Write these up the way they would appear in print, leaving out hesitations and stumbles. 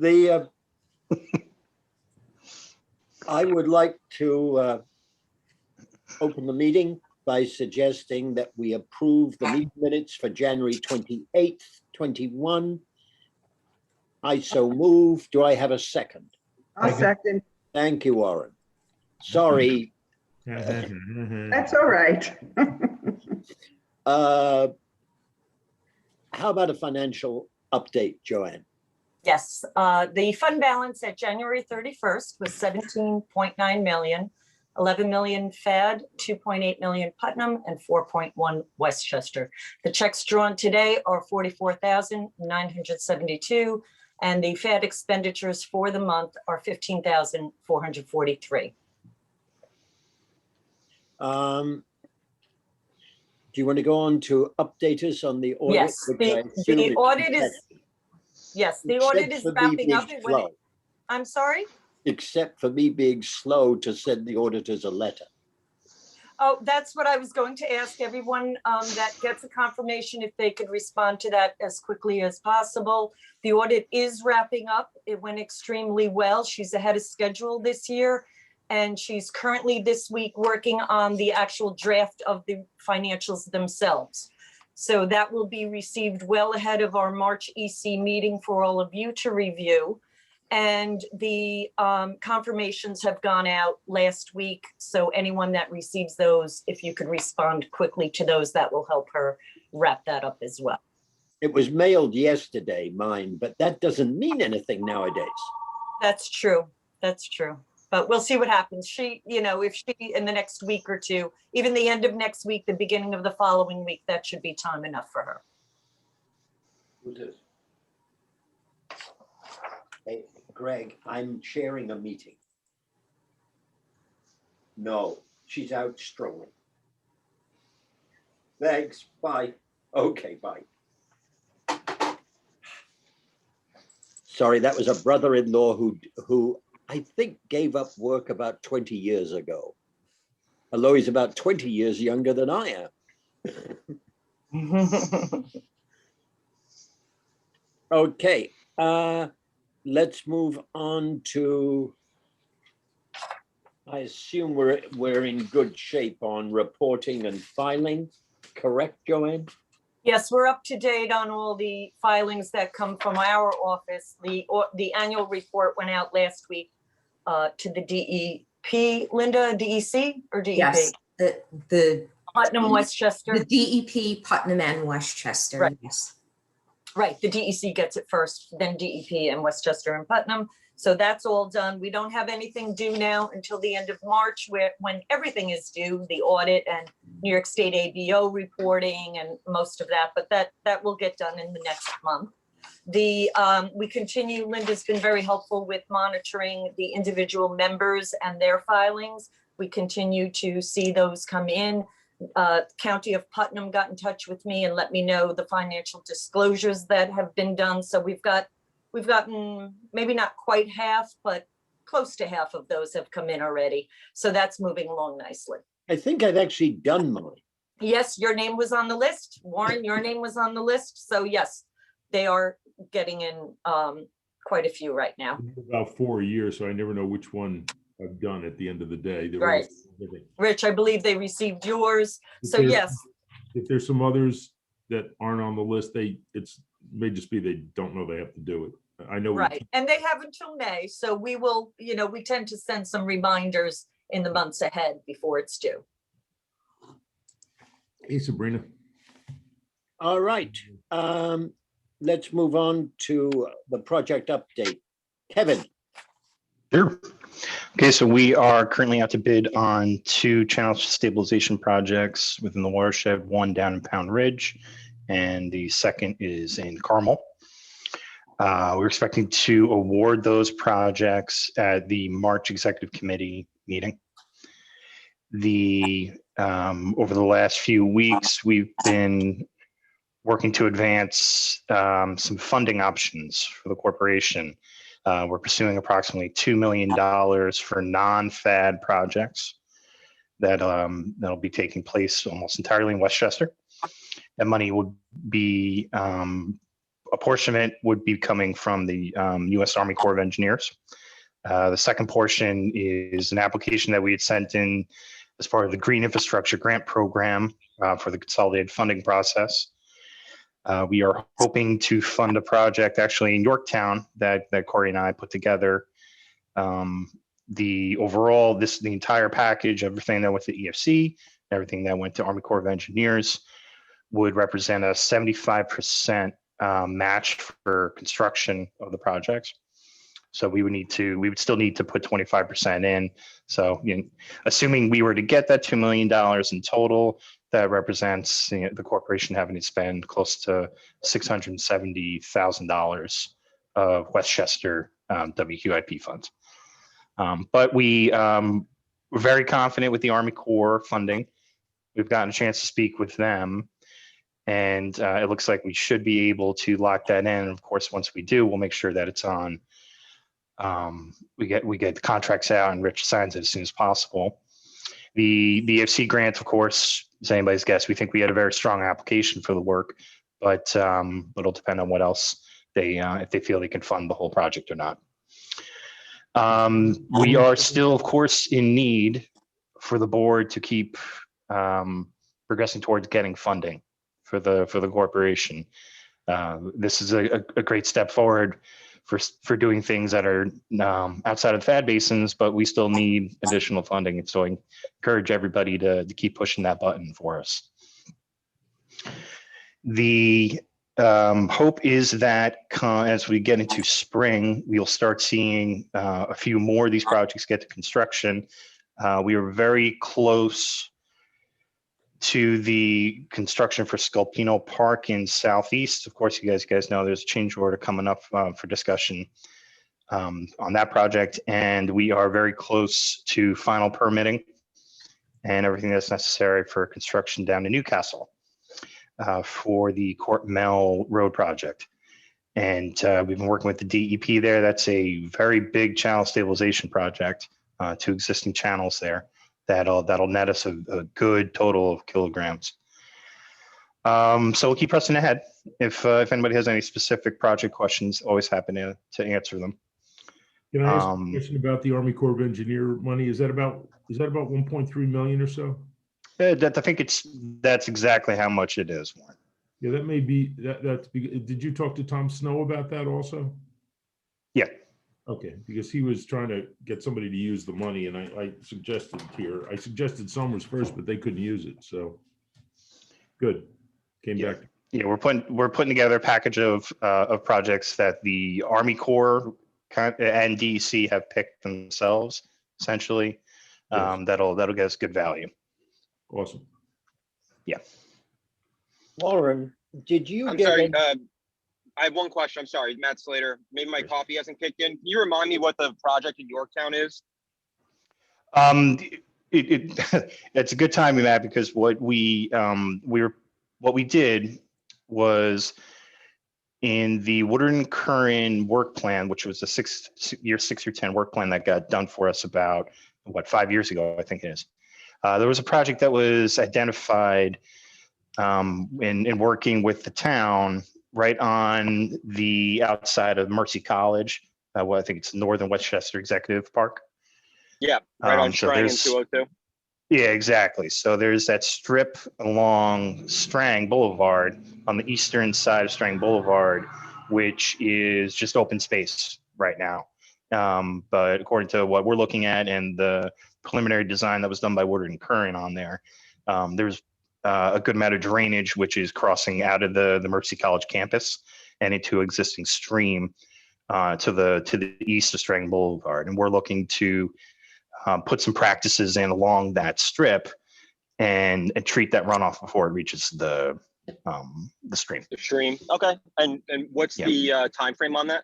The I would like to open the meeting by suggesting that we approve the meeting minutes for January 28th, 21. I so move. Do I have a second? I'll second. Thank you, Warren. Sorry. That's all right. How about a financial update, Joanne? Yes, the fund balance at January 31st was 17.9 million, 11 million Fed, 2.8 million Putnam, and 4.1 Westchester. The checks drawn today are 44,972, and the Fed expenditures for the month are 15,443. Do you want to go on to update us on the audit? Yes, the audit is, yes, the audit is wrapping up. I'm sorry? Except for me being slow to send the auditors a letter. Oh, that's what I was going to ask everyone that gets a confirmation if they could respond to that as quickly as possible. The audit is wrapping up. It went extremely well. She's ahead of schedule this year. And she's currently this week working on the actual draft of the financials themselves. So that will be received well ahead of our March EC meeting for all of you to review. And the confirmations have gone out last week. So anyone that receives those, if you could respond quickly to those, that will help her wrap that up as well. It was mailed yesterday, mine, but that doesn't mean anything nowadays. That's true. That's true. But we'll see what happens. She, you know, if she in the next week or two, even the end of next week, the beginning of the following week, that should be time enough for her. Who's this? Hey, Greg, I'm chairing a meeting. No, she's out strolling. Thanks, bye. Okay, bye. Sorry, that was a brother-in-law who I think gave up work about 20 years ago, although he's about 20 years younger than I am. Okay, let's move on to, I assume we're in good shape on reporting and filing, correct, Joanne? Yes, we're up to date on all the filings that come from our office. The annual report went out last week to the DEP, Linda, DEC or DEP? Yes, the Putnam, Westchester. The DEP, Putnam and Westchester, right. Yes. Right, the DEC gets it first, then DEP and Westchester and Putnam. So that's all done. We don't have anything due now until the end of March, when everything is due, the audit and New York State ABO reporting and most of that, but that will get done in the next month. We continue, Linda's been very helpful with monitoring the individual members and their filings. We continue to see those come in. County of Putnam got in touch with me and let me know the financial disclosures that have been done. So we've gotten maybe not quite half, but close to half of those have come in already. So that's moving along nicely. I think I've actually done mine. Yes, your name was on the list. Warren, your name was on the list. So yes, they are getting in quite a few right now. About 4 a year, so I never know which one I've done at the end of the day. Right. Rich, I believe they received yours. So yes. If there's some others that aren't on the list, may just be they don't know they have to do it. I know. Right. And they have until May. So we will, we tend to send some reminders in the months ahead before it's due. Hey, Sabrina. All right. Let's move on to the project update. Kevin. Sure. Okay, so we are currently out to bid on 2 channel stabilization projects within the watershed, one down in Pound Ridge, and the second is in Carmel. We're expecting to award those projects at the March Executive Committee meeting. Over the last few weeks, we've been working to advance some funding options for the corporation. We're pursuing approximately $2 million for non-FAD projects that'll be taking place almost entirely in Westchester. That money would be a portion of it would be coming from the U.S. Army Corps of Engineers. The second portion is an application that we had sent in as part of the Green Infrastructure Grant Program for the consolidated funding process. We are hoping to fund a project actually in Yorktown that Corey and I put together. The entire package, everything that went to EFC, everything that went to Army Corps of Engineers, would represent a 75% match for construction of the projects. So we would still need to put 25% in. So, assuming we were to get that $2 million in total, that represents the corporation having to spend close to $670,000 of Westchester WQIP funds. But we're very confident with the Army Corps funding. We've gotten a chance to speak with them, and it looks like we should be able to lock that in. Of course, once we do, we'll make sure that it's on. We get the contracts out and Rich signs it as soon as possible. The Bfc Grant, of course, is anybody's guess. We think we had a very strong application for the work, but it'll depend on what else if they feel they can fund the whole project or not. We are still, of course, in need for the board to keep progressing towards getting funding for the corporation. This is a great step forward for doing things that are outside of the FAD basins, but we still need additional funding. So I encourage everybody to keep pushing that button for us. The hope is that as we get into spring, we'll start seeing a few more of these projects get to construction. We are very close to the construction for Sculpino Park in Southeast. Of course, you guys know there's a change order coming up for discussion on that project, and we are very close to final permitting and everything that's necessary for construction down to Newcastle for the Court Mell Road project. And we've been working with the DEP there. That's a very big channel stabilization project, 2 existing channels there. That'll net us a good total of kilograms. So we'll keep pressing ahead. If anybody has any specific project questions, always happy to answer them. Can I ask a question about the Army Corps of Engineer money? Is that about 1.3 million or so? I think that's exactly how much it is. Yeah, that may be did you talk to Tom Snow about that also? Yeah. Okay, because he was trying to get somebody to use the money, and I suggested Summers first, but they couldn't use it. So good, came back. Yeah, we're putting together a package of projects that the Army Corps and DEC have picked themselves, essentially. Yes. That'll get us good value. Awesome. Yeah. Lauren, did you? I'm sorry. I have one question. I'm sorry, Matt Slater. Maybe my coffee hasn't kicked in. Can you remind me what the project in Yorktown is? It's a good time, Matt, because what we did was in the Woodard and Curran work plan, which was a 6-year 10 work plan that got done for us about 5 years ago, I think it is. There was a project that was identified in working with the town right on the outside of Mercy College. I think it's Northern Westchester Executive Park. Yeah, right on Strang and 202. Yeah, exactly. So there's that strip along Strang Boulevard on the eastern side of Strang Boulevard, which is just open space right now. But according to what we're looking at and the preliminary design that was done by Woodard and Curran on there, there's a good amount of drainage, which is crossing out of the Mercy College campus and into existing stream to the east of Strang Boulevard. And we're looking to put some practices in along that strip and treat that runoff before it reaches the stream. The stream. Okay. And what's the time frame on that?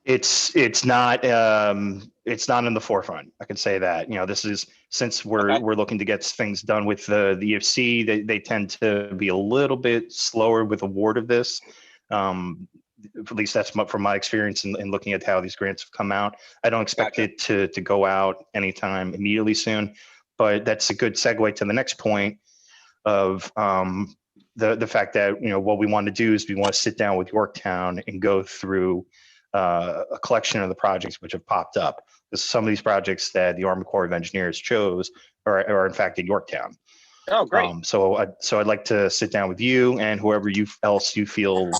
It's not in the forefront. I can say that. This is, since we're looking to get things done with the EFC, they tend to be a little bit slower with award of this. At least that's from my experience in looking at how these grants have come out. I don't expect it to go out anytime immediately soon, but that's a good segue to the next point of the fact that, what we want to do is we want to sit down with Yorktown and go through a collection of the projects which have popped up. Because some of these projects that the Army Corps of Engineers chose are in fact in Yorktown. Oh, great. So I'd like to sit down with you and whoever else you feel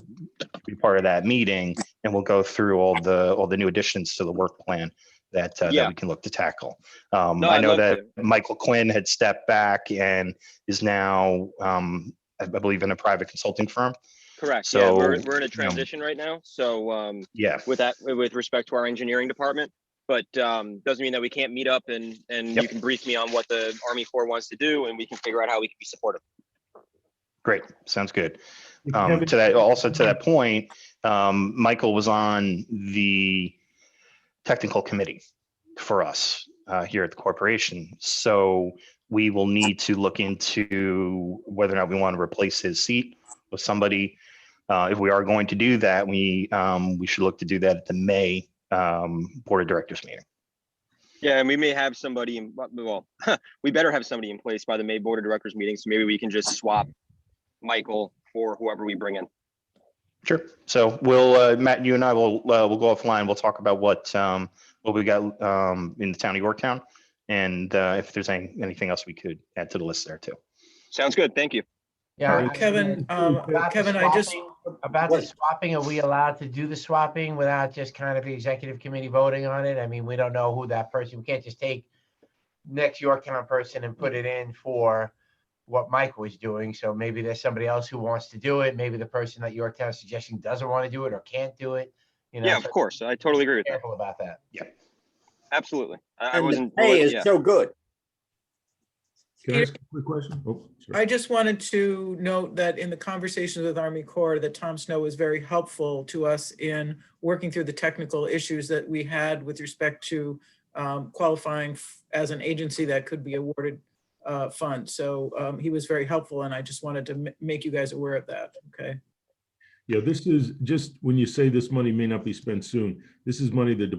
be part of that meeting, and we'll go through all the new additions to the work plan that Yeah. we can look to tackle. No, I I'd know love that to. Michael Quinn had stepped back and is now, I believe, in a private consulting firm. Correct. So, Yeah, we're in a you know, transition right now. So Yeah. with respect to our engineering department, but doesn't mean that we can't meet up and Yep. you can brief me on what the Army Corps wants to do, and we can figure out how we can be supportive. Great. Sounds good. Kevin- To that point, Michael was on the technical committee for us here at the corporation. So we will need to look into whether or not we want to replace his seat with somebody. If we are going to do that, we should look to do that at the May Board of Directors meeting. Yeah, and we may have somebody we better have somebody in place by the May Board of Directors meeting. So maybe we can just swap Michael for whoever we bring in. Sure. So we'll, Matt, you and I will we'll go offline. We'll talk about what we got in the town of Yorktown, and if there's anything else we could add to the list there too. Sounds good. Thank you. Yeah, Kevin, Kevin, about the Wait. swapping, are we allowed to do the swapping without just kind of the executive committee voting on it? I mean, we don't know who that person, we can't just take next Yorktown person and put it in for what Mike was doing. So maybe there's somebody else who wants to do it. Maybe the person that Yorktown is suggesting doesn't want to do it or can't do it. Yeah, so of course. I totally agree with that. careful about that. Absolutely. I And the wasn't. pay is Yeah. so good. Can I ask a quick question? Oh, sorry. I just wanted to note that in the conversations with Army Corps, that Tom Snow was very helpful to us in working through the technical issues that we had with respect to qualifying as an agency that could be awarded funds. So he was very helpful, and I just wanted to make you guys aware of that, okay? Yeah, this is just when you say this money may not be spent soon, this is money that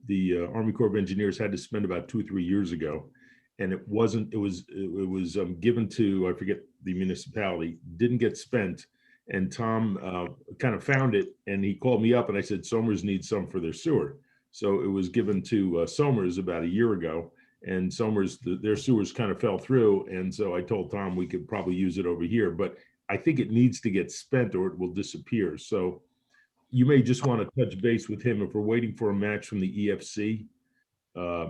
the Army Corps of Engineers had to spend about 2 or 3 years ago. And it was given to, I forget the municipality, didn't get spent. And Tom kind of found it, and he called me up and I said, Somers needs some for their sewer. So it was given to Somers about a year ago, and Somers, their sewers kind of fell through. And so I told Tom we could probably use it over here, but I think it needs to get spent or it will disappear. So you may just want to touch base with him if we're waiting for a match from the EFC.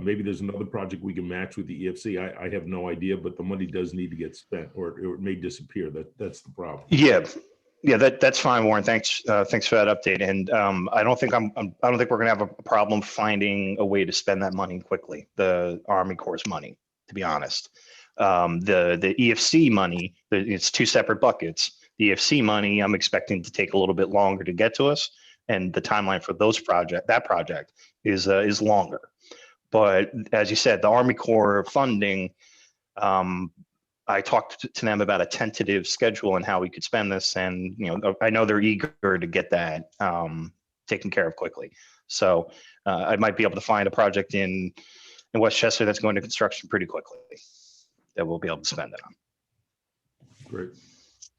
Maybe there's another project we can match with the EFC. I have no idea, but the money does need to get spent or it may disappear. That's the problem. Yeah, that's fine, Warren. Thanks for that update. And I don't think we're gonna have a problem finding a way to spend that money quickly. The Army Corps' money, to be honest. The EFC money, it's 2 separate buckets. The EFC money, I'm expecting to take a little bit longer to get to us, and the timeline for that project is longer. But as you said, the Army Corps funding, I talked to them about a tentative schedule and how we could spend this, and I know they're eager to get that taken care of quickly. So I might be able to find a project in Westchester that's going to construction pretty quickly that we'll be able to spend it on. Great.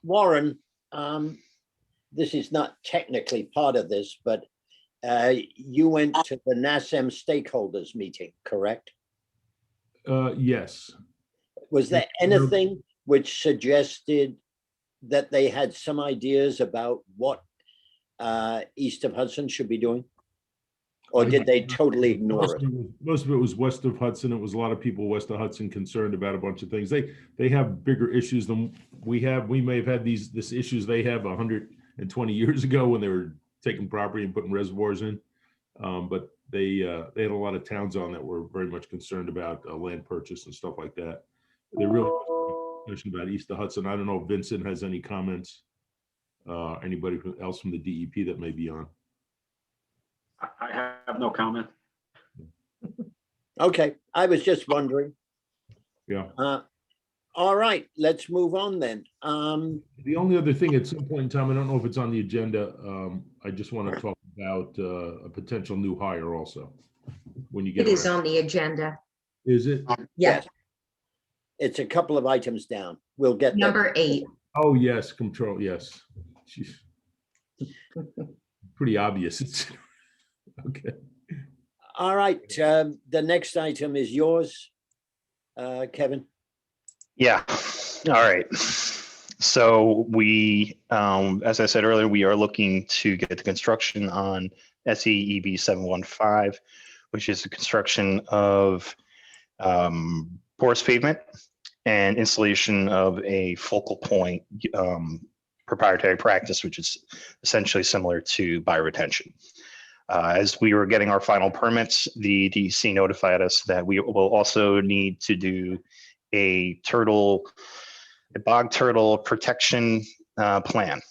Warren, this is not technically part of this, but you went to the NASM stakeholders meeting, correct? Yes. Was there anything which suggested that they had some ideas about what east of Hudson should be doing? Or did they totally ignore it? Most of it was west of Hudson. It was a lot of people west of Hudson concerned about a bunch of things. They have bigger issues than we have. We may have had this issues they have 120 years ago when they were taking property and putting reservoirs in. But they had a lot of towns on that were very much concerned about land purchase and stuff like that. They really discussion about east of Hudson. I don't know if Vincent has any comments. Anybody else from the DEP that may be on? I have no comment. Okay, I was just wondering. Yeah. All right, let's move on then. The only other thing at some point in time, I don't know if it's on the agenda. I just want to talk about a potential new hire also. When you get It is around. on the agenda. Is it? Yeah, It's a couple of items down. We'll get there. number 8. Oh, yes, control, yes. Jeez. Pretty obvious. It's okay. All right, the next item is yours, Kevin. Yeah, all right. So we, as I said earlier, we are looking to get the construction on SEEB 715, which is the construction of porous pavement and installation of a focal point proprietary practice, which is essentially similar to bioretention. As we were getting our final permits, the DEC notified us that we will also need to do a bog turtle protection plan.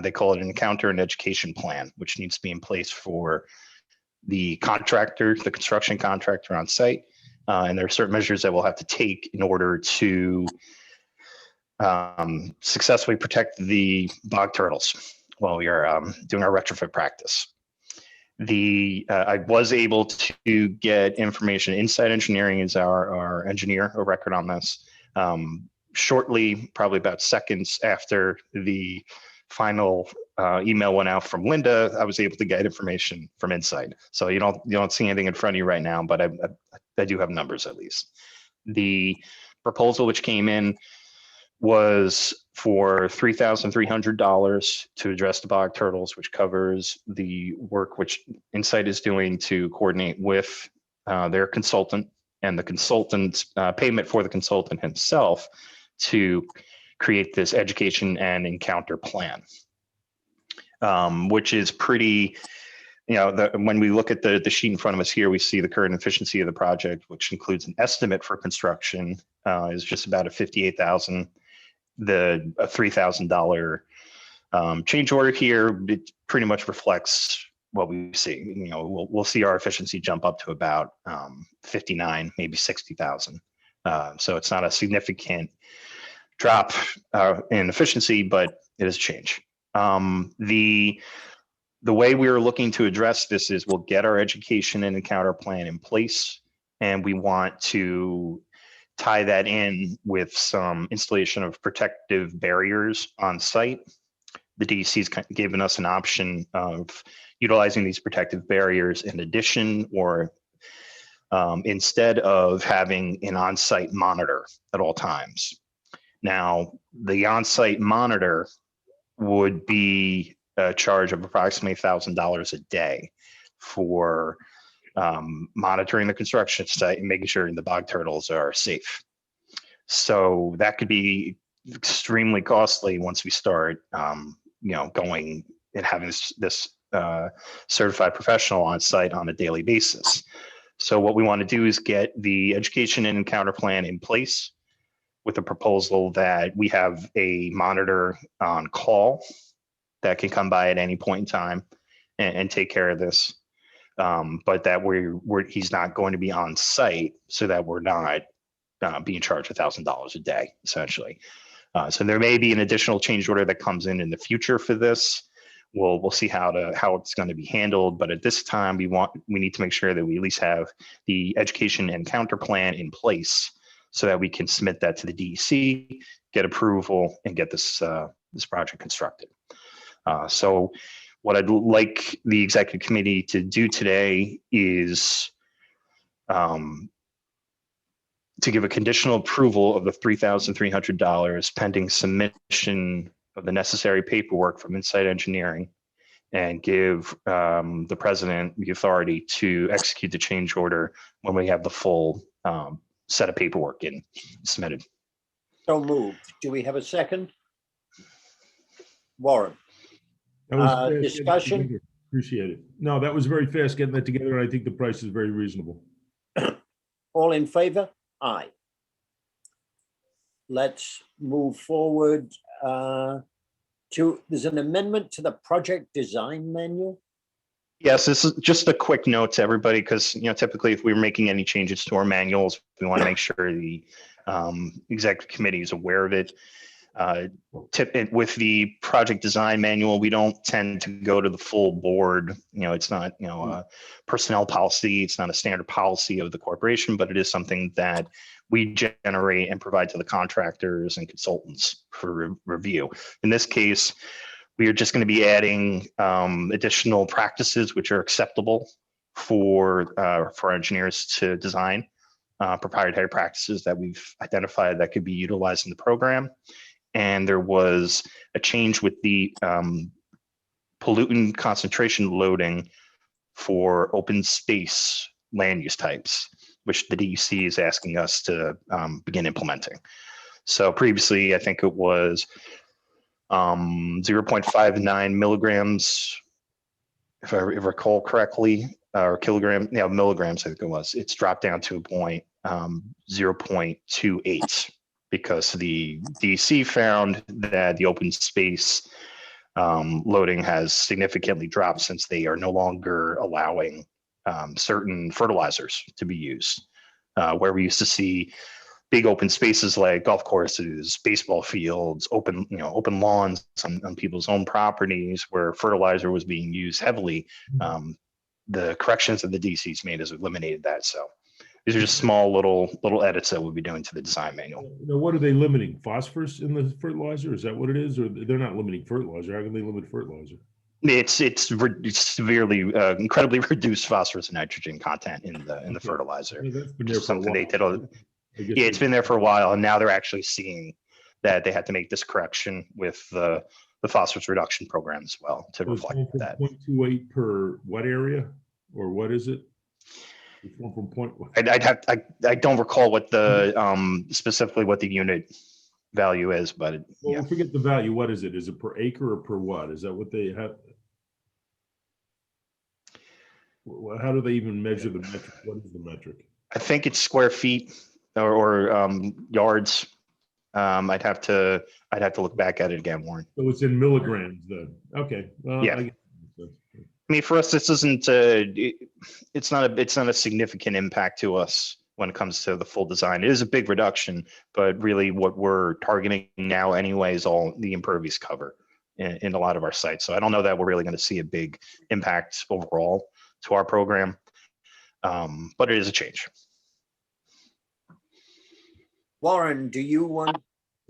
They call it an encounter and education plan, which needs to be in place for the contractor, the construction contractor on site. And there are certain measures that we'll have to take in order to successfully protect the bog turtles while we are doing our retrofit practice. I was able to get information. Inside Engineering is our engineer of record on this. Shortly, probably about seconds after the final email went out from Linda, I was able to get information from Inside. So you don't see anything in front of you right now, but I do have numbers at least. The proposal which came in was for $3,300 to address the bog turtles, which covers the work which Insight is doing to coordinate with their consultant and the consultant's payment for the consultant himself to create this education and encounter plan, which is pretty, when we look at the sheet in front of us here, we see the current efficiency of the project, which includes an estimate for construction is just about a $58,000. The $3,000 change order here, it pretty much reflects what we see. We'll see our efficiency jump up to about 59, maybe 60,000. So it's not a significant drop in efficiency, but it is a change. The way we are looking to address this is we'll get our education and encounter plan in place, and we want to tie that in with some installation of protective barriers on site. The DEC's given us an option of utilizing these protective barriers in addition or instead of having an on-site monitor at all times. Now, the on-site monitor would be a charge of approximately $1,000 a day for monitoring the construction site and making sure the bog turtles are safe. So that could be extremely costly once we start, going and having this certified professional on site on a daily basis. So what we want to do is get the education and encounter plan in place with a proposal that we have a monitor on call that can come by at any point in time and take care of this. But that he's not going to be on site, so that we're not being charged $1,000 a day, essentially. So there may be an additional change order that comes in the future for this. We'll see how it's going to be handled. But at this time, we need to make sure that we at least have the education and encounter plan in place so that we can submit that to the DEC, get approval, and get this project constructed. So what I'd like the executive committee to do today is to give a conditional approval of the $3,300 pending submission of the necessary paperwork from Insight Engineering, and give the president the authority to execute the change order when we have the full set of paperwork in submitted. So moved. Do we have a second? Warren? That was fast getting discussion? together. Appreciate it. No, that was very fast getting that together, and I think the price is very reasonable. All in favor? Aye. Let's move forward there's an amendment to the project design manual. Yes, this is just a quick note to everybody, because typically if we're making any changes to our manuals, we want to make sure the executive committee is aware of it. With the project design manual, we don't tend to go to the full board. It's not, a personnel policy. It's not a standard policy of the corporation, but it is something that we generate and provide to the contractors and consultants for review. In this case, we are just going to be adding additional practices which are acceptable for engineers to design, proprietary practices that we've identified that could be utilized in the program. And there was a change with the pollutant concentration loading for open space land use types, which the DEC is asking us to begin implementing. So previously, I think it was 0.59 milligrams, if I recall correctly, or milligrams, I think it was. It's dropped down to a point 0.28 because the DEC found that the open space loading has significantly dropped since they are no longer allowing certain fertilizers to be used. Where we used to see big open spaces like golf courses, baseball fields, open lawns on people's own properties where fertilizer was being used heavily. The corrections that the DC's made has eliminated that. So these are just small little edits that we'll be doing to the design manual. Now, what are they limiting? Phosphorus in the fertilizer? Is that what it is? Or they're not limiting fertilizer? How can they limit fertilizer? It's severely, incredibly reduced phosphorus and nitrogen content in the fertilizer. Yeah, that's been Which there is for a something they while. did. Yeah, it's been there for a while, and now they're actually seeing that they had to make this correction with the phosphorus reduction program as well to reflect that. 0.28 per what area, or what is it? It's one from point. I don't recall what the specifically what the unit value is, but Well, yeah. forget the value. What is it? Is it per acre or per what? Is that what they have? Well, how do they even measure the metric? What is the metric? I think it's square feet or yards. I'd have to look back at it again, Warren. So it's in milligrams then. Okay. Well, Yeah. I mean, for us, this isn't it's not a significant impact to us when it comes to the full design. It is a big reduction, but really what we're targeting now anyway is all the impervious cover in a lot of our sites. So I don't know that we're really going to see a big impact overall to our program, but it is a change. Warren, do you want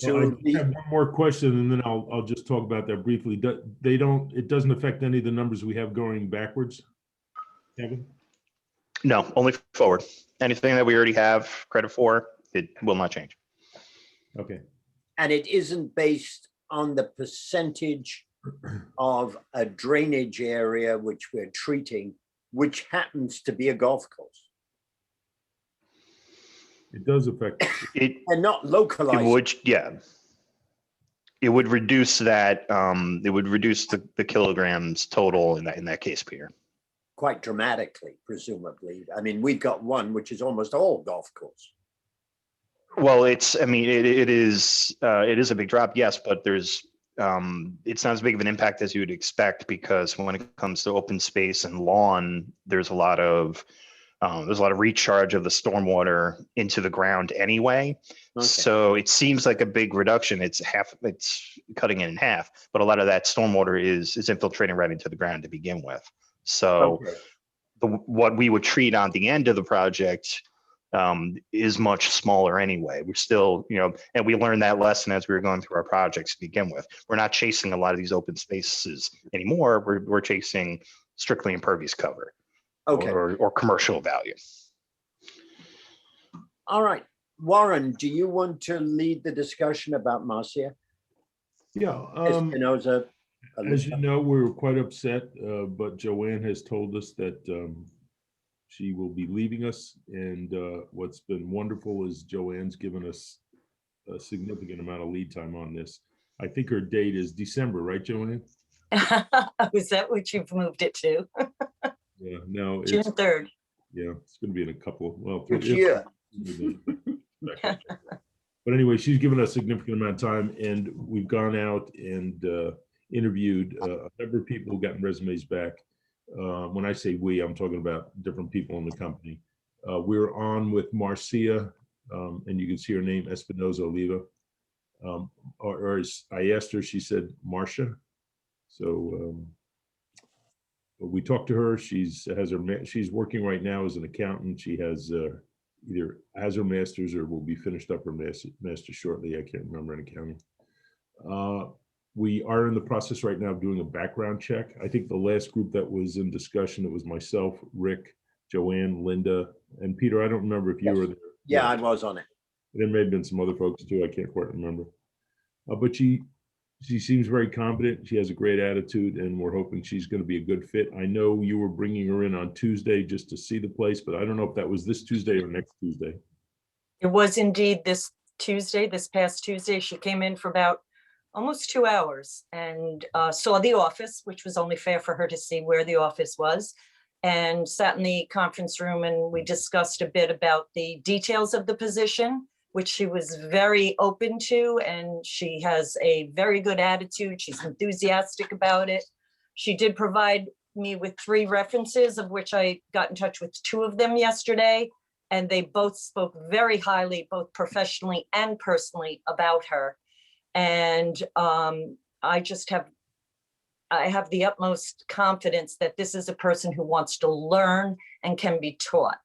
Well, I to just have one more question, and then I'll just talk about that briefly. It doesn't affect any of the numbers we have going backwards, Kevin? No, only forward. Anything that we already have credit for, it will not change. Okay. And it isn't based on the percentage of a drainage area which we're treating, which happens to be a golf course. It does affect. It not localized. It would, yeah. It would reduce that. It would reduce the kilograms total in that case, Peter. Quite dramatically, presumably. I mean, we've got one which is almost all golf course. Well, I mean, it is a big drop, yes, but it's not as big of an impact as you would expect, because when it comes to open space and lawn, there's a lot of recharge of the stormwater into the ground anyway. Okay. So it seems like a big reduction. It's cutting it in half, but a lot of that stormwater is infiltrating right into the ground to begin with. So what we would treat on the end of the project is much smaller anyway. We're still, and we learned that lesson as we were going through our projects to begin with. We're not chasing a lot of these open spaces anymore. We're chasing strictly impervious cover. Okay. Or commercial value. All right. Warren, do you want to lead the discussion about Marcia? Yeah. As you know, we were quite upset, but Joanne has told us that she will be leaving us. And what's been wonderful is Joanne's given us a significant amount of lead time on this. I think her date is December, right, Joanne? Is that what you've moved it to? Yeah, no, it's June 3rd. Yeah, it's going to be in a couple. Well, yeah. But anyway, she's given us a significant amount of time, and we've gone out and interviewed a number of people who've gotten resumes back. When I say we, I'm talking about different people in the company. We're on with Marcia, and you can see her name, Espinoza Oliva. Or as I asked her, she said Marcia. So but we talked to her. She's working right now as an accountant. She has either has her master's or will be finished up her master's shortly. I can't remember, in accounting. We are in the process right now of doing a background check. I think the last group that was in discussion, it was myself, Rick, Joanne, Linda, and Peter. I don't remember if you were there. Yeah, I was on it. There may have been some other folks too. I can't quite remember. But she seems very competent. She has a great attitude, and we're hoping she's going to be a good fit. I know you were bringing her in on Tuesday just to see the place, but I don't know if that was this Tuesday or next Tuesday. It was indeed this Tuesday, this past Tuesday. She came in for about almost 2 hours and saw the office, which was only fair for her to see where the office was, and sat in the conference room, and we discussed a bit about the details of the position, which she was very open to, and she has a very good attitude. She's enthusiastic about it. She did provide me with 3 references, of which I got in touch with 2 of them yesterday, and they both spoke very highly, both professionally and personally, about her. And I have the utmost confidence that this is a person who wants to learn and can be taught.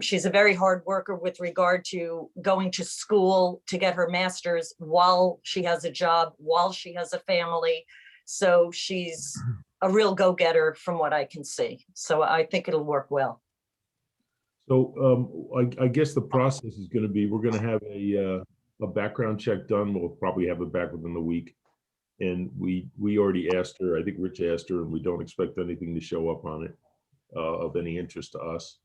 She's a very hard worker with regard to going to school to get her master's while she has a job, while she has a family. So she's a real go-getter from what I can see. So I think it'll work well. So I guess the process is going to be, we're going to have a background check done. We'll probably have it back within the week. And we already asked her, I think Rich asked her, and we don't expect anything to show up on it of any interest to us.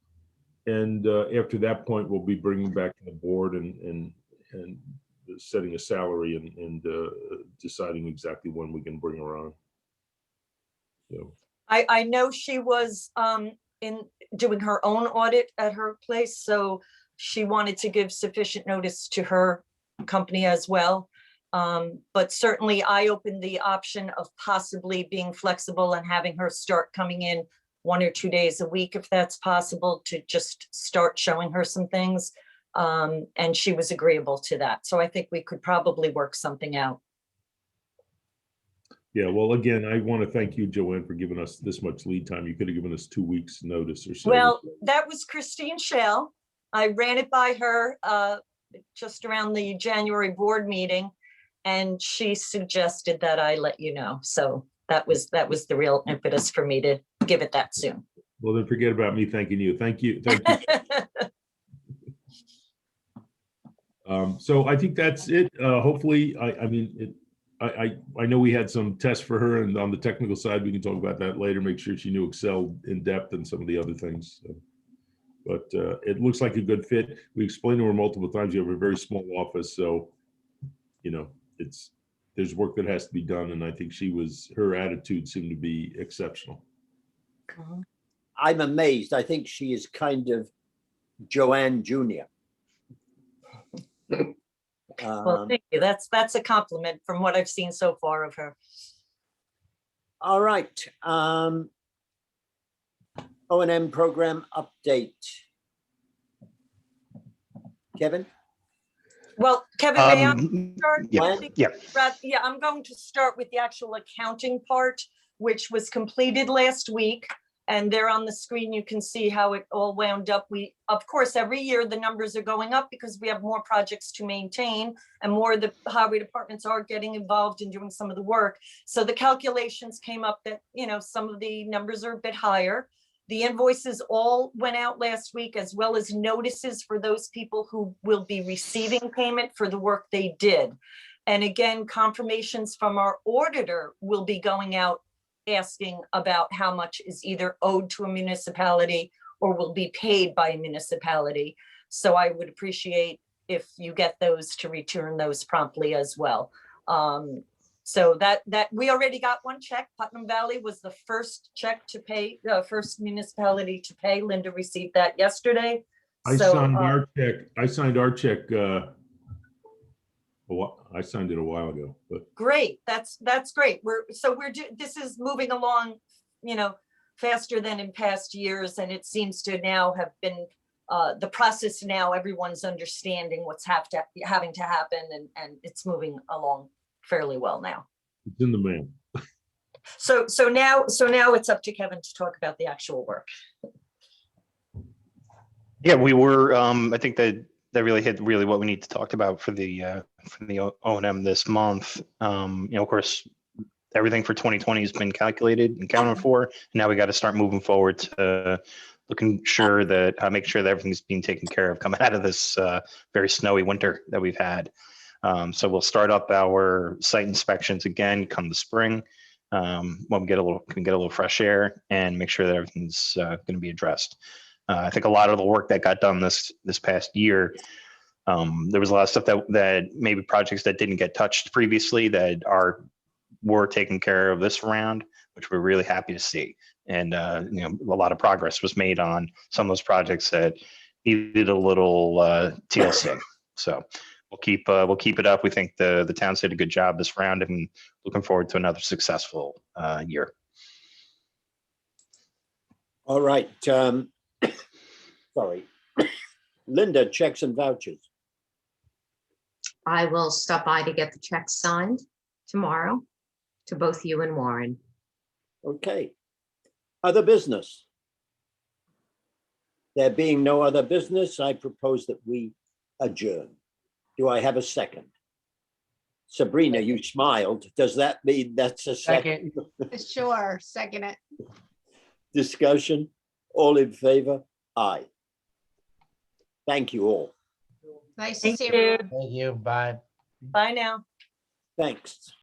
And after that point, we'll be bringing back to the board and setting a salary and deciding exactly when we can bring her on. So I know she was in doing her own audit at her place, so she wanted to give sufficient notice to her company as well. But certainly I opened the option of possibly being flexible and having her start coming in 1 or 2 days a week, if that's possible, to just start showing her some things. And she was agreeable to that. So I think we could probably work something out. yeah, well, again, I want to thank you, Joanne, for giving us this much lead time. You could have given us 2 weeks notice or so. Well, that was Christine Shell. I ran it by her just around the January board meeting, and she suggested that I let you know. So that was the real impetus for me to give it that soon. Well, then forget about me thanking you. Thank you. Thank you. So I think that's it. Hopefully, I know we had some tests for her, and on the technical side, we can talk about that later, make sure she knew Excel in depth and some of the other things. So, but it looks like a good fit. We explained to her multiple times, you have a very small office, so, you know, there's work that has to be done. And I think her attitude seemed to be exceptional. I'm amazed. I think she is kind of Joanne Jr. Well, thank you. That's a compliment from what I've seen so far of her. All right. O&M program update. Kevin? Well, Kevin, may I start? Yeah. I'm going to start with the actual accounting part, which was completed last week. And there on the screen, you can see how it all wound up. Of course, every year the numbers are going up because we have more projects to maintain and more of the highway departments are getting involved in doing some of the work. So the calculations came up that, some of the numbers are a bit higher. The invoices all went out last week, as well as notices for those people who will be receiving payment for the work they did. And again, confirmations from our auditor will be going out asking about how much is either owed to a municipality or will be paid by a municipality. So I would appreciate if you get those to return those promptly as well. So that we already got one check. Putnam Valley was the first check to pay, the first municipality to pay. Linda received that yesterday. I signed our check. I signed our check. I signed it a while ago. But great. That's great. This is moving along, faster than in past years, and it seems to now have been the process now, everyone's understanding what's having to happen, and it's moving along fairly well now. It's in the mail. So now it's up to Kevin to talk about the actual work. Yeah, we were, I think that really hit really what we need to talk about for the O&M this month. Of course, everything for 2020 has been calculated and counted for. And now we got to start moving forward to making sure that everything's being taken care of coming out of this very snowy winter that we've had. So we'll start up our site inspections again come the spring, when we get a little fresh air, and make sure that everything's going to be addressed. I think a lot of the work that got done this past year, there was a lot of stuff that maybe projects that didn't get touched previously that were taken care of this round, which we're really happy to see. And a lot of progress was made on some of those projects that needed a little TLC. So we'll keep it up. We think the town's did a good job this round, and looking forward to another successful year. All right. Sorry. Linda, checks and vouchers. I will stop by to get the checks signed tomorrow to both you and Warren. Okay. Other business? There being no other business, I propose that we adjourn. Do I have a second? Sabrina, you smiled. Does that mean that's a second? Sure, second it. Discussion? All in favor? Aye. Thank you all. Nice to Thank see you. everyone. Thank you. Bye. Bye now. Thanks.